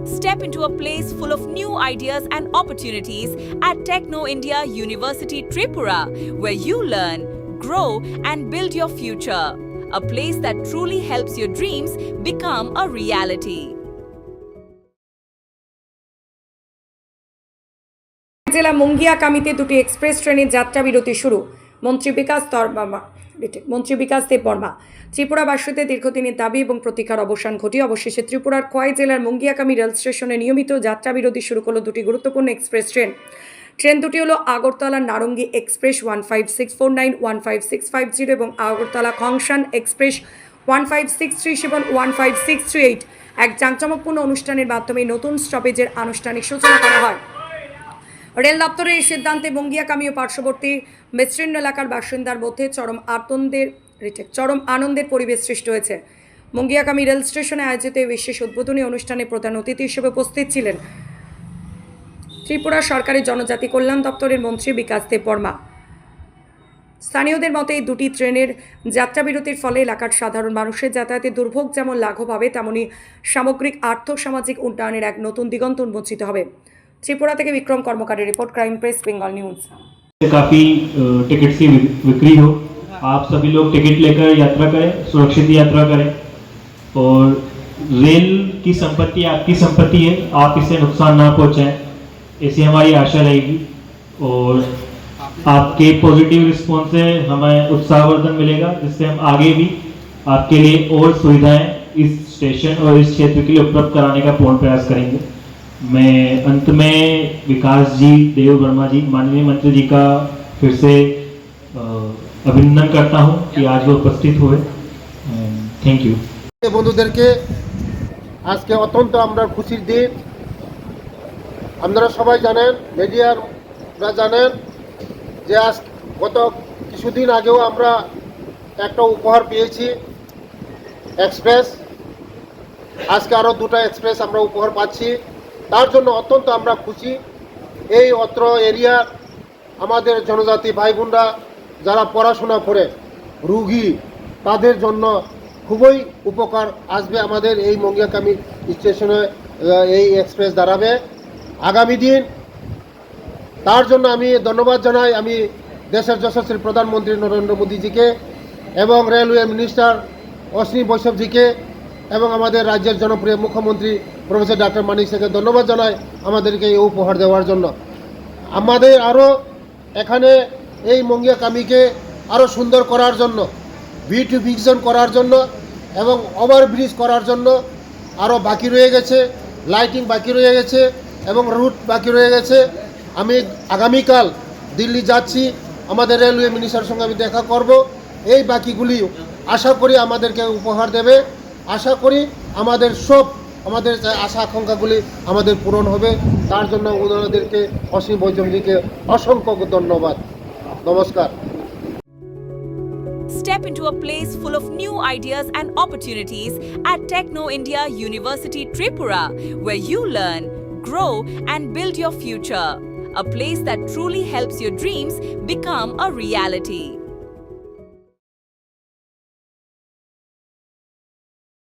Step into a place full of new ideas and opportunities at Techno India University Tripura, where you learn, grow, and build your future. A place that truly helps your dreams become a reality. জেলা মুঙ্গিয়াকামিতে দুটি express ট্রেনের যাত্রা বিরতি শুরু। মন্ত্রী বিকাশ দেববর্মা। ত্রিপুরাবাসীদের দীর্ঘদিনের দাবি এবং প্রতীক্ষার অবসান ঘটিয়ে অবশেষে ত্রিপুরার খোয়াই জেলার মুঙ্গিয়াকামি রেল স্টেশনে নিয়মিত যাত্রা বিরতি শুরু করলো দুটি গুরুত্বপূর্ণ এক্সপ্রেস ট্রেন দুটি হলো আগরতলা নারঙ্গি এক্সপ্রেস 15649, 15650 এবং আগরতলা খংশান এক্সপ্রেস 15637, 15638। এক জাঁকজমকপূর্ণ অনুষ্ঠানের মাধ্যমে নতুন স্টপেজের আনুষ্ঠানিক সূচনা করা হয়। রেল দপ্তরের এই সিদ্ধান্তে মুঙ্গিয়াকামি ও পার্শ্ববর্তী বিস্তীর্ণ এলাকার বাসিন্দার মধ্যে চরম আনন্দের পরিবেশ সৃষ্টি হয়েছে। মুঙ্গিয়াকামি রেল স্টেশনে আয়োজিত এই বিশেষ উদ্বোধনী অনুষ্ঠানে প্রধান অতিথি হিসেবে উপস্থিত ছিলেন ত্রিপুরা সরকারের জনজাতি কল্যাণ দপ্তরের মন্ত্রী বিকাশ দেববর্মা। স্থানীয়দের মতে এই দুটি ট্রেনের যাত্রা বিরতির ফলে এলাকার সাধারণ মানুষের যাতায়াতে দুর্ভোগ যেমন লাঘব হবে, তেমনি সামগ্রিক আর্থ-সামাজিক উন্নয়নের এক নতুন দিগন্ত উন্মোচিত হবে। त्रिपुरा থেকে বিক্রম কর্মকারের report, crime press, Bengal news. काफी टिकट की बिक्री हो, आप सभी लोग टिकट लेकर यात्रा करें, सुरक्षित यात्रा करें। और रेल की संपत्ति आपकी संपत्ति है, आप इसे नुकसान ना पहुंचाएं, ऐसी हमारी आशा रहेगी। और आपके पॉजिटिव रिस्पॉन्स से हमें उत्साहवर्धन मिलेगा, जिससे हम आगे भी आपके लिए और सुविधाएं इस स्टेशन और इस क्षेत्र के लिए उपलब्ध कराने का पूर्ण प्रयास करेंगे। मैं अंत में विकास जी, देव वर्मा जी, माननीय मंत्री जी का फिर से अभिनंदन करता हूं कि आज वो उपस्थित हुए। Thank you. বন্ধুদেরকে আজকে অত্যন্ত আমরা খুশির দিন। আপনারা সবাই জানেন, মিডিয়ারা জানেন যে আজ গত কিছুদিন আগেও আমরা একটা উপহার পেয়েছি এক্সপ্রেস। আজকে আরও দুটো এক্সপ্রেস আমরা উপহার পাচ্ছি, তার জন্য অত্যন্ত আমরা খুশি। এই অত্র এরিয়ার আমাদের জনজাতি ভাই বোনরা যারা পড়াশোনা করে রুগী, তাদের জন্য খুবই উপকার আসবে। আমাদের এই মুঙ্গিয়াকামি স্টেশনে এই এক্সপ্রেস দাঁড়াবে আগামী দিন। তার জন্য আমি ধন্যবাদ জানাই আমি দেশের যশস্বী প্রধানমন্ত্রী নরেন্দ্র মোদীজিকে এবং রেলওয়ে মিনিস্টার অশ্বিনী বৈষ্ণবজিকে এবং আমাদের রাজ্যের জনপ্রিয় মুখ্যমন্ত্রী প্রফেসর ডক্টর মানিক স্যারকে ধন্যবাদ জানাই আমাদেরকে এই উপহার দেওয়ার জন্য। আমাদের আরও এখানে এই মুঙ্গিয়াকামিকে আরও সুন্দর করার জন্য, বিউটিফিকেশন করার জন্য এবং ওভারব্রিজ করার জন্য আরও বাকি রয়ে গেছে, লাইটিং বাকি রয়ে গেছে এবং রুট বাকি রয়ে গেছে। আমি আগামীকাল দিল্লি যাচ্ছি, আমাদের রেলওয়ে মিনিস্টারের সঙ্গে আমি দেখা করব। এই বাকিগুলি আশা করি আমাদেরকে উপহার দেবে। আশা করি আমাদের আশা আকাঙ্ক্ষাগুলি আমাদের পূরণ হবে। তার জন্য ওনাদেরকে অসীম বৈজমজিকে অসংখ্য ধন্যবাদ। নমস্কার। Step into a place full of new ideas and opportunities at Techno India University Tripura, where you learn, grow, and build your future. A place that truly helps your dreams become a reality.